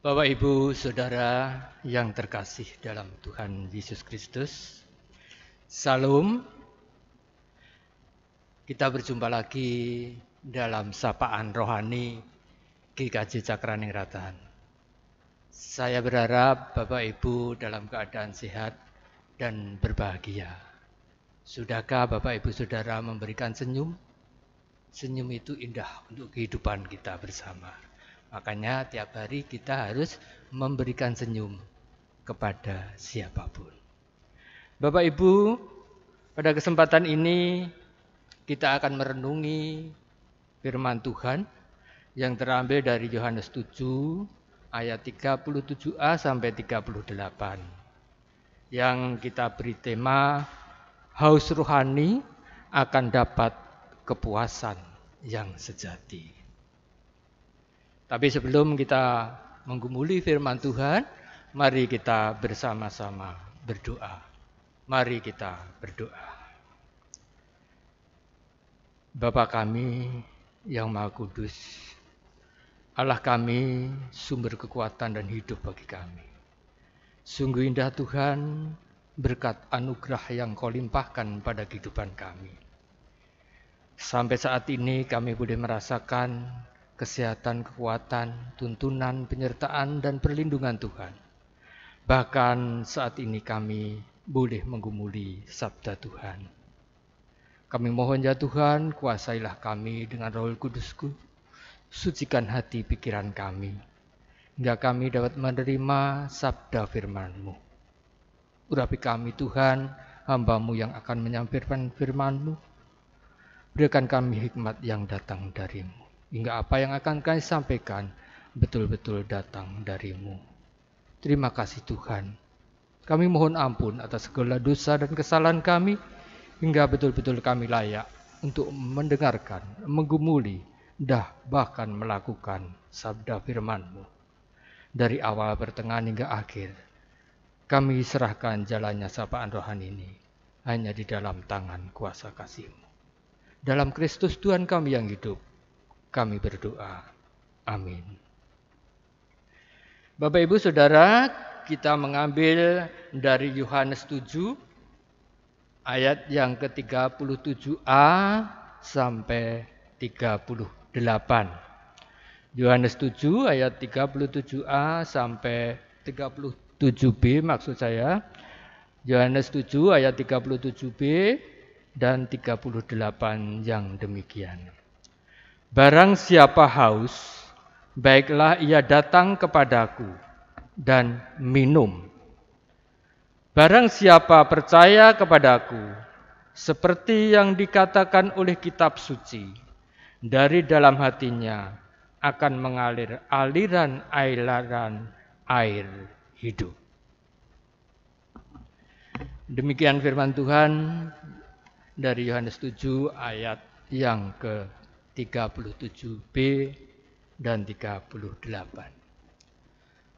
Bapak, Ibu, Saudara yang terkasih dalam Tuhan Yesus Kristus, Salam. Kita berjumpa lagi dalam sapaan rohani GKJ Cakraningrat. Saya berharap Bapak Ibu dalam keadaan sehat dan berbahagia. Sudahkah Bapak Ibu Saudara memberikan senyum? Senyum itu indah untuk kehidupan kita bersama. Makanya tiap hari kita harus memberikan senyum kepada siapapun. Bapak Ibu, pada kesempatan ini kita akan merenungi firman Tuhan yang terambil dari Yohanes 7 ayat 37a sampai 38. Yang kita beri tema haus rohani akan dapat kepuasan yang sejati. Tapi sebelum kita menggumuli firman Tuhan, mari kita bersama-sama berdoa. Mari kita berdoa. Bapa kami yang Maha Kudus, Allah kami, sumber kekuatan dan hidup bagi kami. Sungguh indah Tuhan, berkat anugerah yang Kau limpahkan pada kehidupan kami. Sampai saat ini kami boleh merasakan kesehatan, kekuatan, tuntunan, penyertaan, dan perlindungan Tuhan. Bahkan saat ini kami boleh menggumuli sabda Tuhan. Kami mohon ya Tuhan, kuasailah kami dengan Roh Kudus-Ku, sucikan hati pikiran kami, hingga kami dapat menerima sabda firman-Mu. Urapi kami Tuhan, hamba-Mu yang akan menyampaikan firman-Mu. Berikan kami hikmat yang datang dari-Mu, hingga apa yang akan kami sampaikan betul-betul datang dari-Mu. Terima kasih Tuhan. Kami mohon ampun atas segala dosa dan kesalahan kami, hingga betul-betul kami layak untuk mendengarkan, menggumuli, bahkan melakukan sabda firman-Mu. Dari awal, pertengahan, hingga akhir, kami serahkan jalannya sapaan rohani ini hanya di dalam tangan kuasa kasih-Mu. Dalam Kristus Tuhan kami yang hidup, kami berdoa. Amin. Bapak Ibu Saudara, kita mengambil dari Yohanes 7 ayat yang ke-37a sampai 38. Yohanes 7 ayat 37a sampai 37b maksud saya. Yohanes 7 ayat 37b dan 38 yang demikian. Barang siapa haus, baiklah ia datang kepadaku dan minum. Barang siapa percaya kepadaku, seperti yang dikatakan oleh kitab suci, dari dalam hatinya akan mengalir aliran air hidup. Demikian firman Tuhan dari Yohanes 7 ayat yang ke-37b dan 38.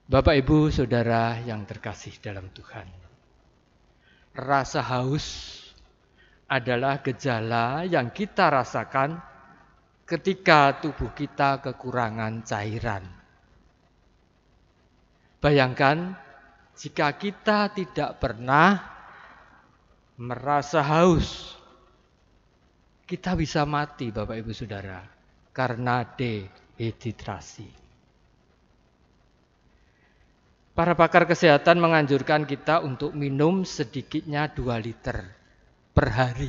Bapak, Ibu, Saudara yang terkasih dalam Tuhan. Rasa haus adalah gejala yang kita rasakan ketika tubuh kita kekurangan cairan. Bayangkan jika kita tidak pernah merasa haus, kita bisa mati Bapak Ibu Saudara karena dehidrasi. Para pakar kesehatan menganjurkan kita untuk minum sedikitnya 2 liter per hari.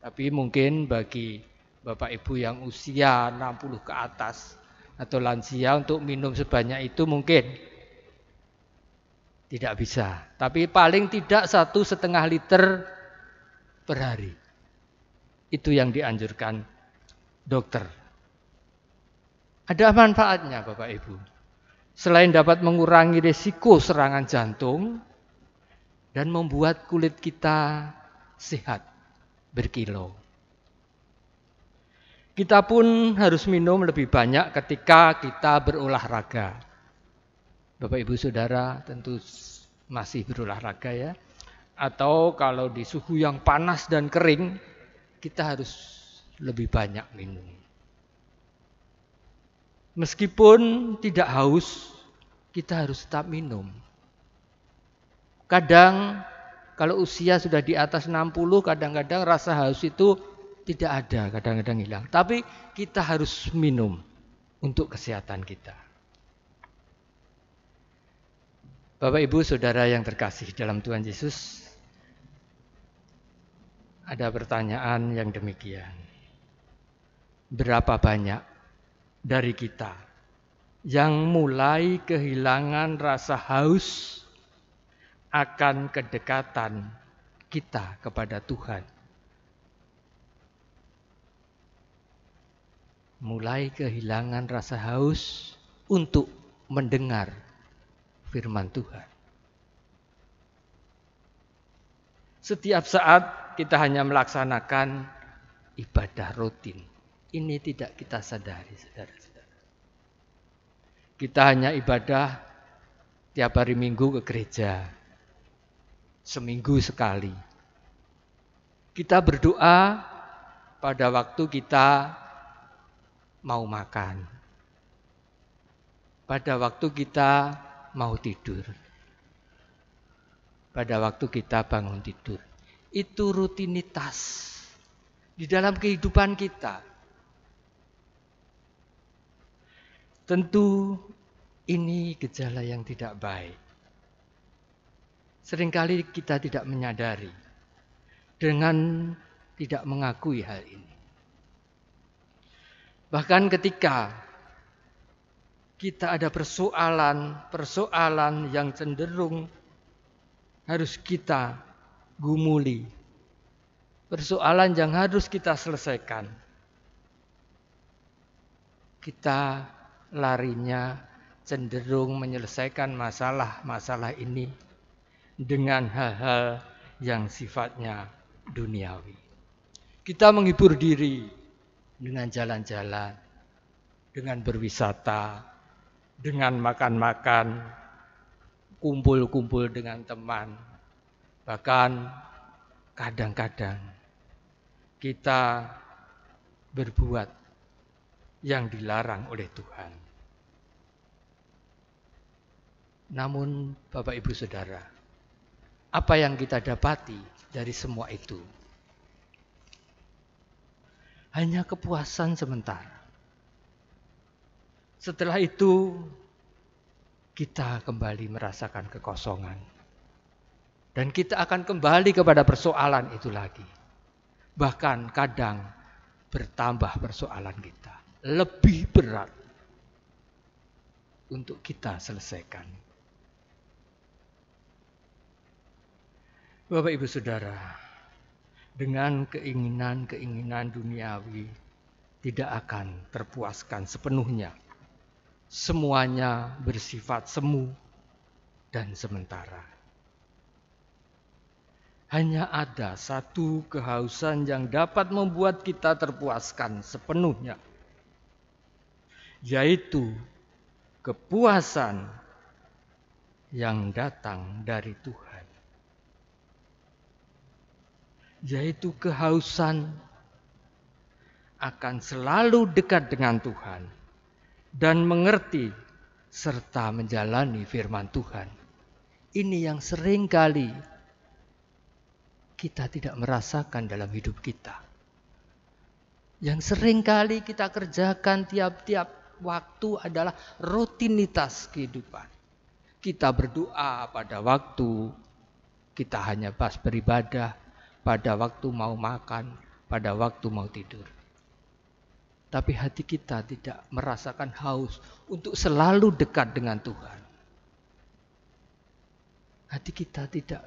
Tapi mungkin bagi Bapak Ibu yang usia 60 ke atas atau lansia untuk minum sebanyak itu mungkin tidak bisa. Tapi paling tidak 1,5 liter per hari. Itu yang dianjurkan dokter. Ada manfaatnya Bapak Ibu. Selain dapat mengurangi risiko serangan jantung dan membuat kulit kita sehat, berkilau. Kita pun harus minum lebih banyak ketika kita berolahraga. Bapak Ibu Saudara tentu masih berolahraga ya. Atau kalau di suhu yang panas dan kering, kita harus lebih banyak minum. Meskipun tidak haus, kita harus tetap minum. Kadang kalau usia sudah di atas 60, kadang-kadang rasa haus itu tidak ada, kadang-kadang hilang. Tapi kita harus minum untuk kesehatan kita. Bapak Ibu Saudara yang terkasih dalam Tuhan Yesus, ada pertanyaan yang demikian. Berapa banyak dari kita yang mulai kehilangan rasa haus akan kedekatan kita kepada Tuhan? Mulai kehilangan rasa haus untuk mendengar firman Tuhan. Setiap saat kita hanya melaksanakan ibadah rutin. Ini tidak kita sadari, saudara-saudara. Kita hanya ibadah tiap hari Minggu ke gereja. Seminggu sekali. Kita berdoa pada waktu kita mau makan. Pada waktu kita mau tidur. Pada waktu kita bangun tidur. Itu rutinitas di dalam kehidupan kita. Tentu ini gejala yang tidak baik. Seringkali kita tidak menyadari dengan tidak mengakui hal ini. Bahkan ketika kita ada persoalan yang cenderung harus kita gumuli, persoalan yang harus kita selesaikan, kita larinya cenderung menyelesaikan masalah-masalah ini dengan hal-hal yang sifatnya duniawi. Kita menghibur diri dengan jalan-jalan, dengan berwisata, dengan makan-makan, kumpul-kumpul dengan teman. Bahkan kadang-kadang kita berbuat yang dilarang oleh Tuhan. Namun Bapak Ibu Saudara, apa yang kita dapati dari semua itu? Hanya kepuasan sementara. Setelah itu kita kembali merasakan kekosongan. Dan kita akan kembali kepada persoalan itu lagi. Bahkan kadang bertambah persoalan kita. Lebih berat untuk kita selesaikan. Bapak Ibu Saudara, dengan keinginan-keinginan duniawi tidak akan terpuaskan sepenuhnya. Semuanya bersifat semu dan sementara. Hanya ada satu kehausan yang dapat membuat kita terpuaskan sepenuhnya, yaitu kepuasan yang datang dari Tuhan. Yaitu kehausan akan selalu dekat dengan Tuhan dan mengerti serta menjalani firman Tuhan. Ini yang seringkali kita tidak merasakan dalam hidup kita. Yang seringkali kita kerjakan tiap-tiap waktu adalah rutinitas kehidupan. Kita berdoa pada waktu kita hanya pas beribadah, pada waktu mau makan, pada waktu mau tidur. Tapi hati kita tidak merasakan haus untuk selalu dekat dengan Tuhan. Hati kita tidak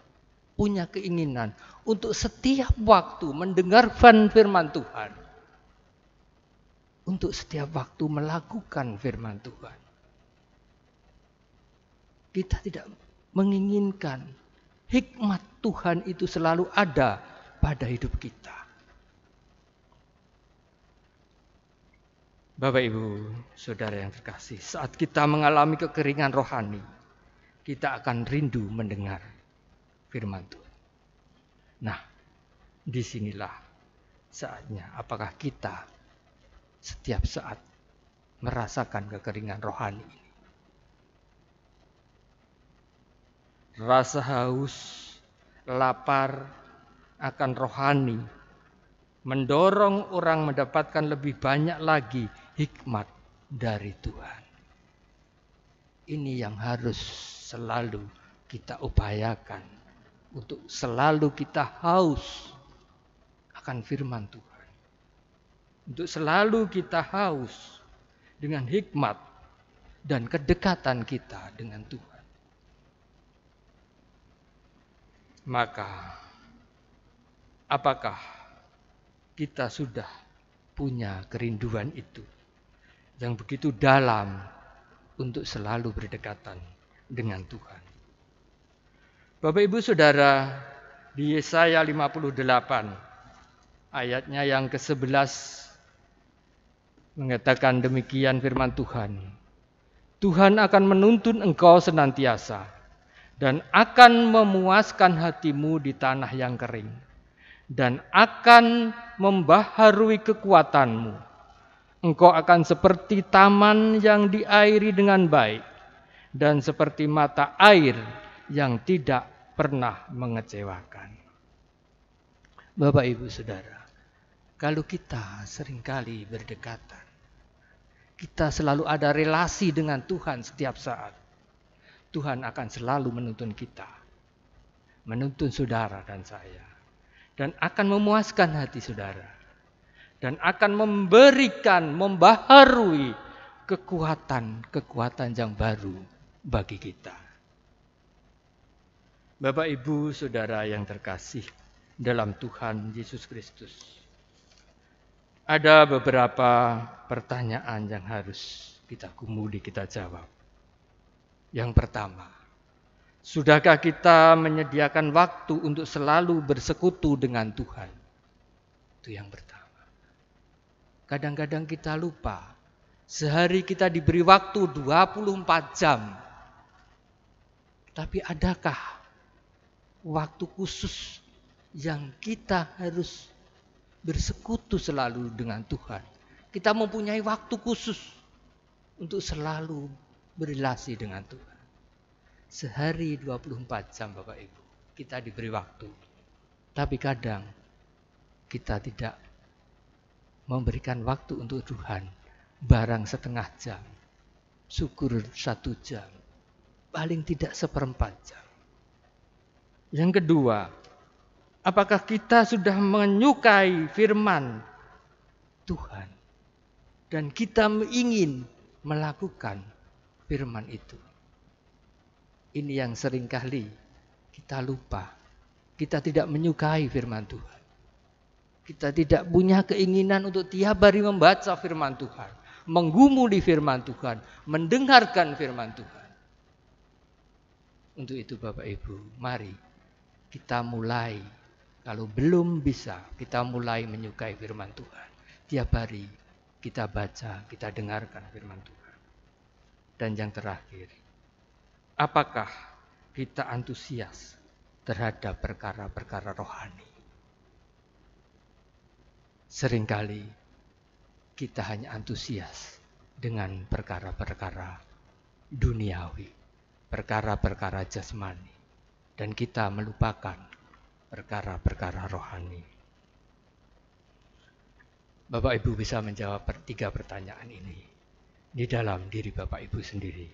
punya keinginan untuk setiap waktu mendengar firman Tuhan. Untuk setiap waktu melakukan firman Tuhan. Kita tidak menginginkan hikmat Tuhan itu selalu ada pada hidup kita. Bapak Ibu, Saudara yang terkasih, saat kita mengalami kekeringan rohani, kita akan rindu mendengar firman Tuhan. Nah, disinilah saatnya apakah kita setiap saat merasakan kekeringan rohani ini. Rasa haus, lapar akan rohani mendorong orang mendapatkan lebih banyak lagi hikmat dari Tuhan. Ini yang harus selalu kita upayakan, untuk selalu kita haus akan firman Tuhan. Untuk selalu kita haus dengan hikmat dan kedekatan kita dengan Tuhan. Maka, apakah kita sudah punya kerinduan itu yang begitu dalam untuk selalu berdekatan dengan Tuhan? Bapak Ibu Saudara, di Yesaya 58 ayatnya yang ke-11 mengatakan demikian firman Tuhan. Tuhan akan menuntun engkau senantiasa dan akan memuaskan hatimu di tanah yang kering, dan akan membaharui kekuatanmu. Engkau akan seperti taman yang diairi dengan baik, dan seperti mata air yang tidak pernah mengecewakan. Bapak Ibu Saudara, kalau kita seringkali berdekatan, kita selalu ada relasi dengan Tuhan setiap saat, Tuhan akan selalu menuntun kita, menuntun saudara dan saya, dan akan memuaskan hati saudara, dan akan memberikan, membaharui kekuatan yang baru bagi kita. Bapak Ibu Saudara yang terkasih dalam Tuhan Yesus Kristus, ada beberapa pertanyaan yang harus kita gumuli, kita jawab. Yang pertama, sudahkah kita menyediakan waktu untuk selalu bersekutu dengan Tuhan? Itu yang pertama. Kadang-kadang kita lupa, sehari kita diberi waktu 24 jam. Tapi adakah waktu khusus yang kita harus bersekutu selalu dengan Tuhan? Kita mempunyai waktu khusus untuk selalu berrelasi dengan Tuhan. Sehari 24 jam Bapak Ibu, kita diberi waktu. Tapi kadang kita tidak memberikan waktu untuk Tuhan. Barang setengah jam, syukur 1 jam, paling tidak 1/4 jam. Yang kedua, apakah kita sudah menyukai firman Tuhan dan kita ingin melakukan firman itu? Ini yang seringkali kita lupa. Kita tidak menyukai firman Tuhan. Kita tidak punya keinginan untuk tiap hari membaca firman Tuhan, menggumuli firman Tuhan, mendengarkan firman Tuhan. Untuk itu Bapak Ibu, mari kita mulai, kalau belum bisa, kita mulai menyukai firman Tuhan. Tiap hari kita baca, kita dengarkan firman Tuhan. Dan yang terakhir, apakah kita antusias terhadap perkara-perkara rohani? Seringkali kita hanya antusias dengan perkara-perkara duniawi, perkara-perkara jasmani, dan kita melupakan perkara-perkara rohani. Bapak Ibu bisa menjawab 3 pertanyaan ini di dalam diri Bapak Ibu sendiri.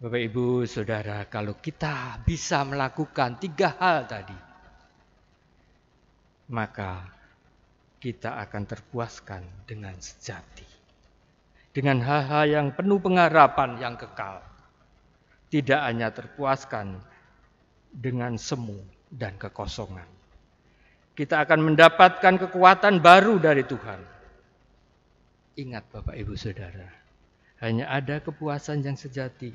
Bapak Ibu Saudara, kalau kita bisa melakukan 3 hal tadi, maka kita akan terpuaskan dengan sejati. Dengan hal-hal yang penuh pengharapan yang kekal. Tidak hanya terpuaskan dengan semu dan kekosongan. Kita akan mendapatkan kekuatan baru dari Tuhan. Ingat Bapak Ibu Saudara, hanya ada kepuasan yang sejati,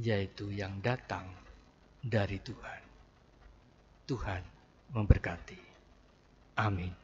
yaitu yang datang dari Tuhan. Tuhan memberkati. Amin.